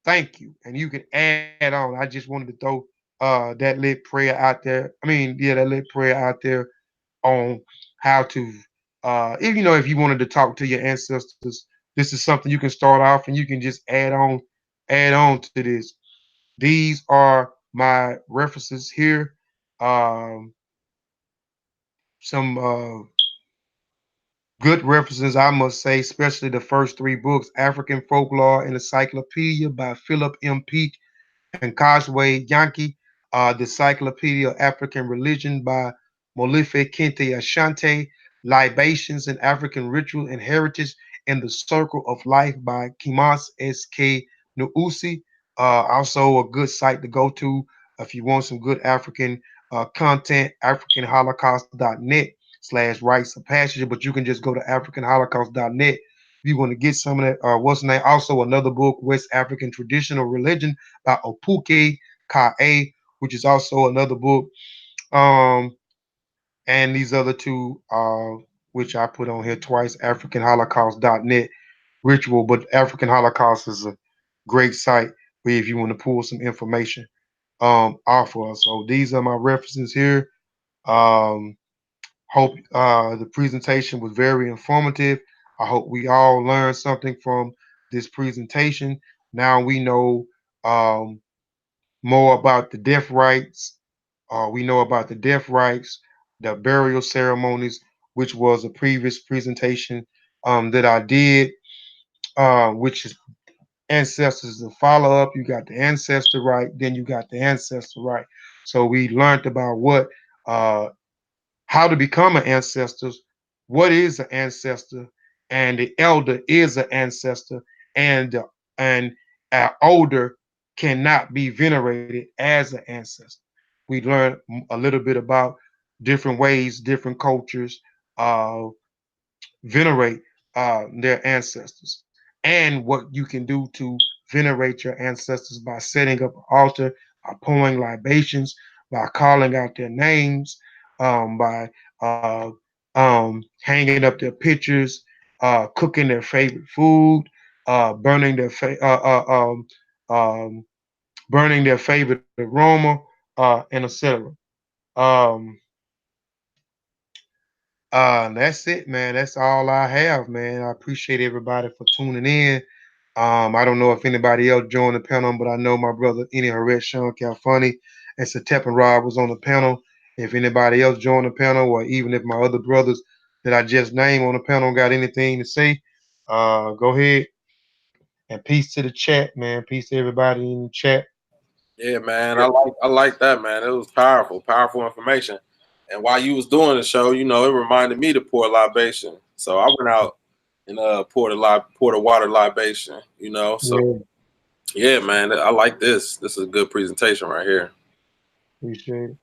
Thank you. And you can add on. I just wanted to throw that lit prayer out there. I mean, yeah, that lit prayer out there on how to if you know if you wanted to talk to your ancestors, this is something you can start off and you can just add on to this. These are my references here. Um, some good references, I must say, especially the first three books: African Folklore and Encyclopedia by Philip M. Peake and Causeway Yankee, the Encyclopedia of African Religion by Molife Kente Ashante, Libations and African Ritual and Heritage, and The Circle of Life by Kimas S.K. Nuusi. Also, a good site to go to if you want some good African content, africanholocaust.net/rites of passage, but you can just go to africanholocaust.net if you want to get some of that. What's the name? Also, another book, West African Traditional Religion by Opuke Ka, which is also another book. Um, and these other two, which I put on here twice, AfricanHolocaust.net ritual, but African Holocaust is a great site where if you want to pull some information off of us. So these are my references here. Um, hope the presentation was very informative. I hope we all learned something from this presentation. Now we know um, more about the death rites. We know about the death rites, the burial ceremonies, which was a previous presentation that I did, which is ancestors to follow up. You got the ancestor right, then you got the ancestor right. So we learned about what uh, how to become an ancestor, what is an ancestor, and the elder is an ancestor, and and older cannot be venerated as an ancestor. We learned a little bit about different ways, different cultures venerate their ancestors, and what you can do to venerate your ancestors by setting up an altar, by pouring libations, by calling out their names, by hanging up their pictures, cooking their favorite food, burning their burning their favorite aroma, and etc. Um, that's it, man. That's all I have, man. I appreciate everybody for tuning in. I don't know if anybody else joined the panel, but I know my brother Any Harret, Sean Calfunny, and Satep and Rob was on the panel. If anybody else joined the panel, or even if my other brothers that I just named on the panel got anything to say, go ahead. And peace to the chat, man. Peace to everybody in the chat. Yeah, man. I like that, man. It was powerful information. And while you was doing the show, you know, it reminded me to pour libation. So I went out and poured a water libation, you know. So Yeah, yeah, man, I like this. This is a good presentation right here. appreciate it.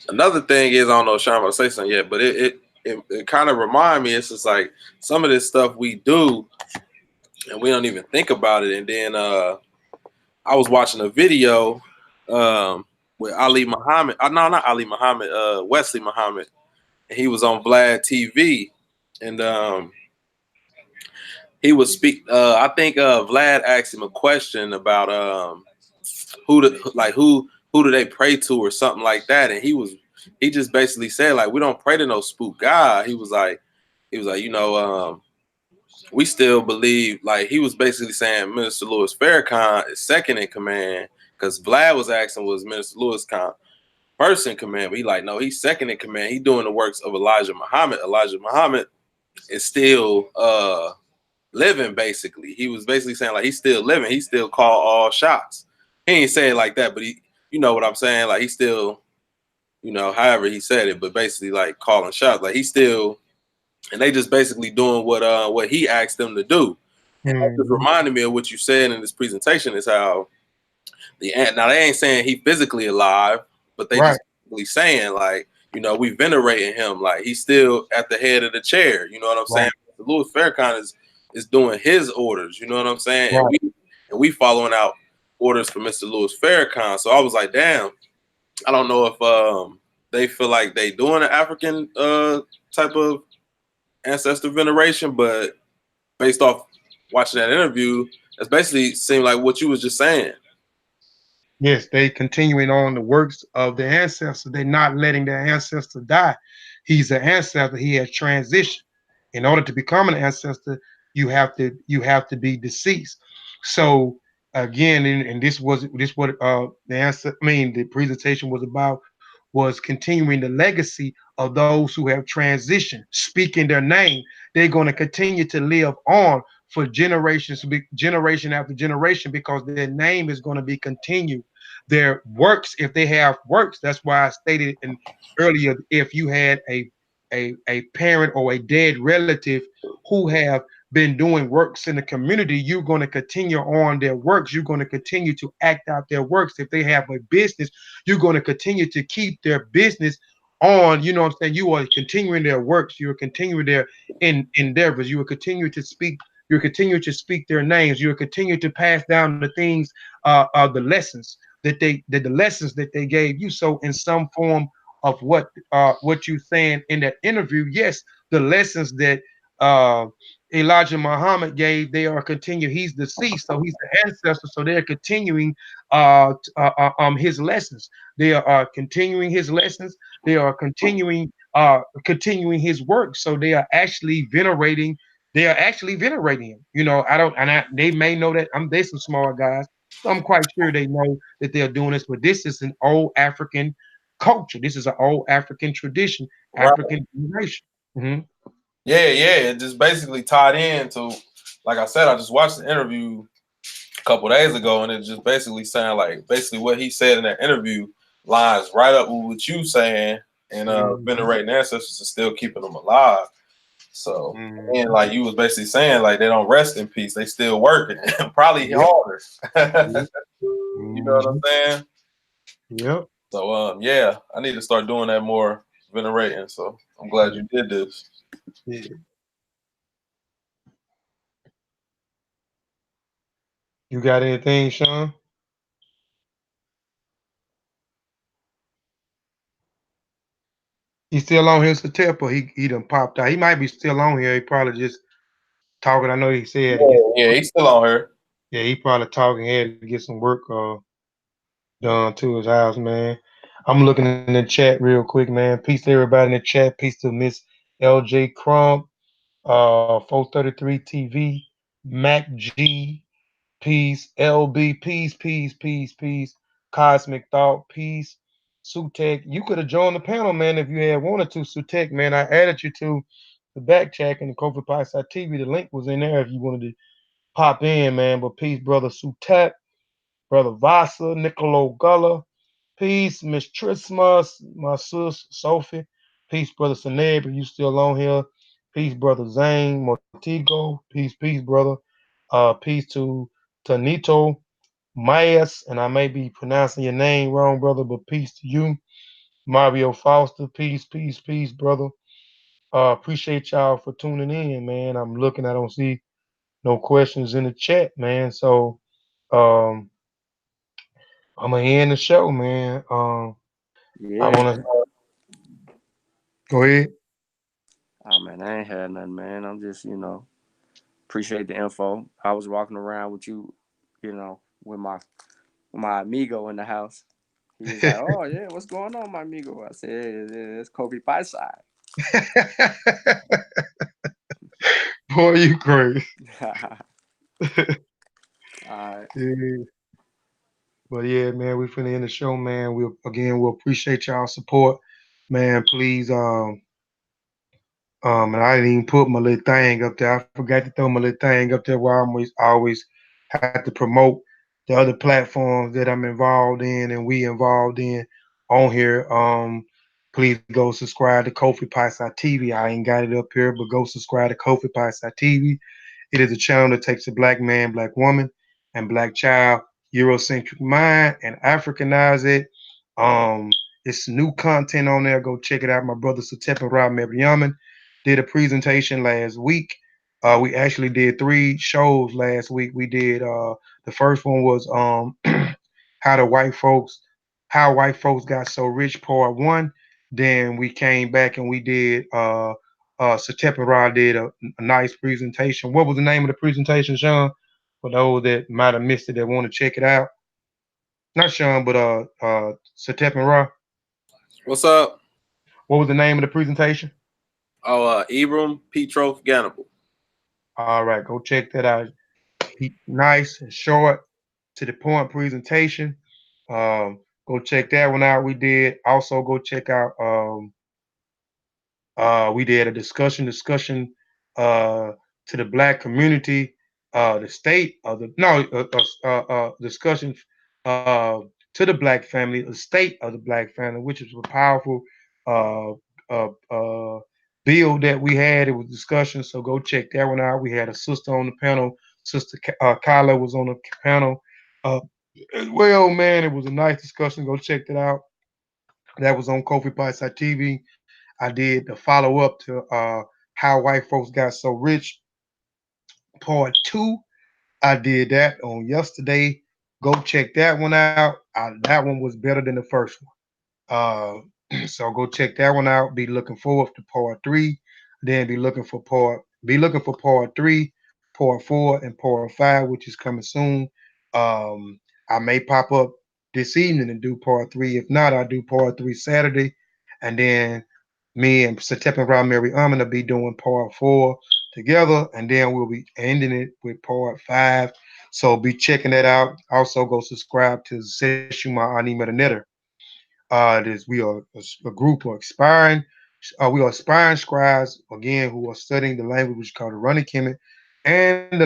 Another thing is, I don't know if Sean will say something yet, but it kind of remind me, it's just like some of this stuff we do and we don't even think about it. And then I was watching a video with Ali Muhammad. No, not Ali Muhammad. Wesley Muhammad. And he was on Vlad TV, and he was speak. I think Vlad asked him a question about who do they pray to or something like that, and he just basically said like we don't pray to no spook God. He was like you know we still believe, like he was basically saying Minister Louis Farrakhan is second in command, because Vlad was asking was Minister Louis Khan first in command, but he like no, he's second in command. He doing the works of Elijah Muhammad. Elijah Muhammad is still living, basically. He was basically saying like he's still living. He still call all shots. He ain't say it like that, but he, you know what I'm saying? Like he still, you know, however he said it, but basically like calling shots. Like he's still, and they just basically doing what he asked them to do. And that just Mm-hmm. reminded me of what you said in this presentation, is how now they ain't saying he physically alive, but they Right, just basically saying like, you know, we venerating him, like he's still at the head of the chair. You know what I'm saying? right, Louis Farrakhan is doing his orders. You know what I'm saying? right. And we following out orders for Mr. Louis Farrakhan. So I was like, damn, I don't know if they feel like they doing an African type of ancestor veneration, but based off watching that interview, that's basically seemed like what you was just saying. Yes, they continuing on the works of the ancestor. They're not letting their ancestor die. He's an ancestor. He has transitioned. In order to become an ancestor, you have to be deceased. So again, and this what the answer. I mean, the presentation was about, was continuing the legacy of those who have transitioned, speaking their name. They're going to continue to live on for generations, generation after generation, because their name is going to be continued. Their works, if they have works, that's why I stated in earlier, if you had a parent or a dead relative who have been doing works in the community, you're going to continue on their works. You're going to continue to act out their works. If they have a business, you're going to continue to keep their business on. You know what I'm saying? You are continuing their works. You are continuing their endeavors. You will continue to speak. You will continue to speak their names. You will continue to pass down the things, the lessons the lessons that they gave you. So in some form of what you saying in that interview, yes, the lessons that uh Elijah Muhammad gave, they are continue. He's deceased, so he's the ancestor. So they're continuing his lessons. They are continuing his lessons. They are continuing his work. So they are actually venerating. They are actually venerating him. You know, I don't, and they may know that. They some smart guys. So I'm quite sure they know that they are doing this. But this is an old African culture. This is an old African tradition, Right. African generation. Mm-hmm. Yeah. It just basically tied into, like I said, I just watched the interview a couple days ago, and it just basically sounded like basically what he said in that interview lines right up with what you saying, and Mm-hmm. venerating ancestors and still keeping them alive. So, and Mm-hmm. like you was basically saying, like they don't rest in peace; they still working, probably Yep. harder. Yep. You know what I'm Mm-hmm. saying? Yep. So yeah, I need to start doing that more venerating. So I'm glad you did this. Yeah. You got anything, Sean? He's still on here, Satep, he done popped out. He might be still on here. He probably just talking. I know he said to Yeah, get yeah, he's still on here. yeah, he probably talking here to get some work done to his house, man. I'm looking in the chat real quick, man. Peace to everybody in the chat. Peace to Miss LJ Crump, 433 TV, Mac G, peace, LB, peace, Cosmic Thought, peace, Sutek. You could have joined the panel, man, if you had wanted to, Sutek, man. I added you to the back chat and the Kofi Piesie TV. The link was in there if you wanted to pop in, man. But peace, brother Sutek, brother Vasa, Nicolo Gullah, peace, Miss Trismus, my sis Sophie, peace, brother Seneb, if you still on here. Peace, brother Zane Motigo, peace, brother. Peace to Tanito Mayas, and I may be pronouncing your name wrong, brother, but peace to you. Mario Foster, peace, brother. Appreciate y'all for tuning in, man. I'm looking, I don't see no questions in the chat, man. So um I'm gonna end the show, man. I Yeah. wanna go ahead. Oh man, I ain't had nothing, man. I'm just, appreciate the info. I was walking around with you, with my amigo in the house. He was like, "Oh yeah, what's going on, my amigo?" I said, "It's Kobe Piesie." Boy, you crazy. All right. Yeah. But yeah, man, we finna end the show, man. We'll appreciate y'all support, man. Please, and I didn't even put my little thing up there. I forgot to throw my little thing up there where I always have to promote the other platforms that I'm involved in and we involved in on here. Please go subscribe to Kofi Piesie TV. I ain't got it up here, but go subscribe to Kofi Piesie TV. It is a channel that takes a black man, black woman, and black child Eurocentric mind and Africanize it. Um, it's new content on there. Go check it out. My brother Satep and Rob Mebriaman did a presentation last week. We actually did 3 shows last week. We did the first one was how the white folks how white folks got so rich part 1. Then we came back and we did Satep and Rob did a nice presentation. What was the name of the presentation, Sean? For those that might have missed it that want to check it out. Not Sean, but Satep and Rob. What's up? What was the name of the presentation? Oh, Ibram Petrov Gannibal. All right, go check that out. Nice and short, to the point presentation. Go check that one out. We did also go check out. We did a discussion uh, to the black community, the state of the no discussion uh, to the black family, the state of the black family, which is a powerful uh, uh, uh, bill that we had. It was discussion, so go check that one out. We had a sister on the panel. Sister Kyla was on the panel uh, as well. Man, it was a nice discussion. Go check that out. That was on Kofi Piesie TV. I did the follow up to How White Folks Got So Rich, part 2. I did that on yesterday. Go check that one out. That one was better than the first one. So go check that one out. Be looking forward to part 3. Then be looking for part 3, part 4, and part 5, which is coming soon. I may pop up this evening and do part 3. If not, I'll do part 3 Saturday. And then me and Satep and Rob Mary Amin will be doing part 4 together, and then we'll be ending it with part 5. So be checking that out. Also, go subscribe to Seshuma Ani Metanetter. We are a group of we are aspiring scribes again who are studying the language which is called the running Kemet, and the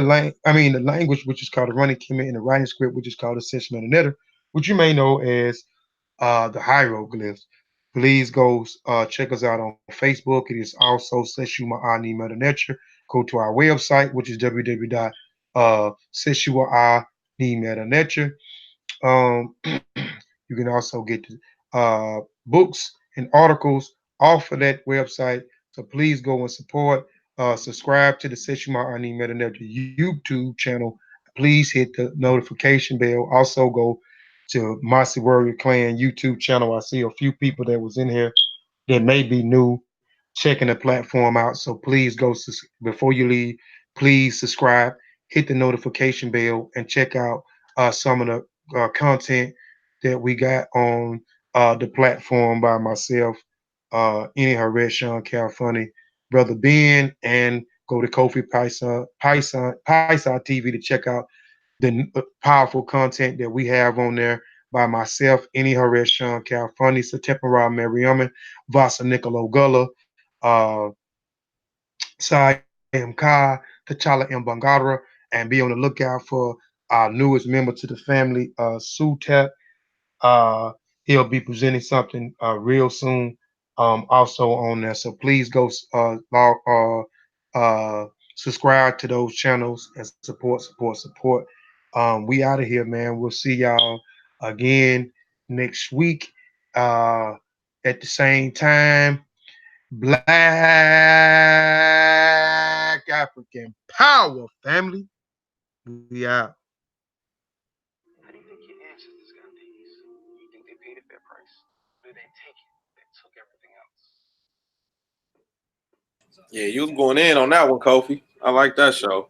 language which is called the running Kemet, and the writing script which is called the Seshuma Netter, which you may know as the hieroglyphs. Please go check us out on Facebook. It is also Seshuma Ani Mother Nature. Go to our website, which is www.seshuaanimetanature. Um, You can also get books and articles off of that website. So please go and support. Subscribe to the Seshima Ani Metanet YouTube channel. Please hit the notification bell. Also go to Mossi Warrior Clan YouTube channel. I see a few people that was in here that may be new checking the platform out. So please go before you leave. Please subscribe, hit the notification bell, and check out some of the content that we got on the platform by myself, Any Red Sean Cal Funny, Brother Ben, and go to Kofi Paisa TV to check out the powerful content that we have on there by myself, Any Red Sean Cal Funny, Satepara Mariaman, Vasa Nicolo Gullah, Sai M. Kai, T'Challa M. Bangara, and be on the lookout for our newest member to the family, Sutep. Uh, he'll be presenting something real soon, also on there. So please go subscribe to those channels and support. We out of here, man. We'll see y'all again next week at the same time. Black African power, family. We out. How do you think your ancestors got these? You think they paid a fair price? Or did they take it? They took everything else. Yeah, you was going in on that one, Kofi. I like that show.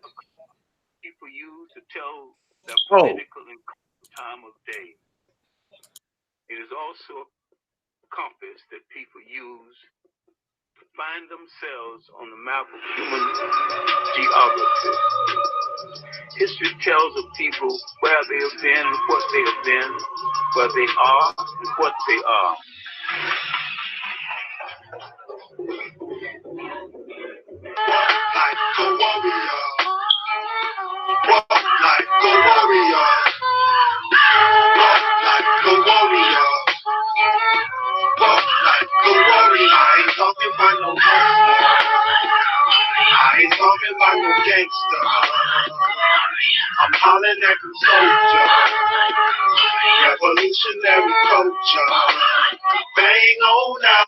People use to tell the Oh, political and time of day. It is also a compass that people use to find themselves on the map of human geography. History tells of people where they have been and what they have been, where they are and what they are. Like a warrior, walk like a warrior, walk like a warrior, walk like a warrior. I ain't talking about no gangster. I ain't talking about no gangster. I'm hollering at the soldier, revolutionary culture. Bang on out.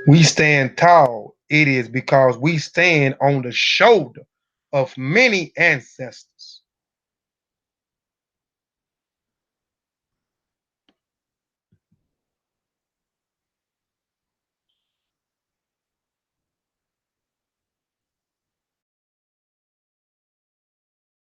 We stand tall. It is because we stand on the shoulder of many ancestors.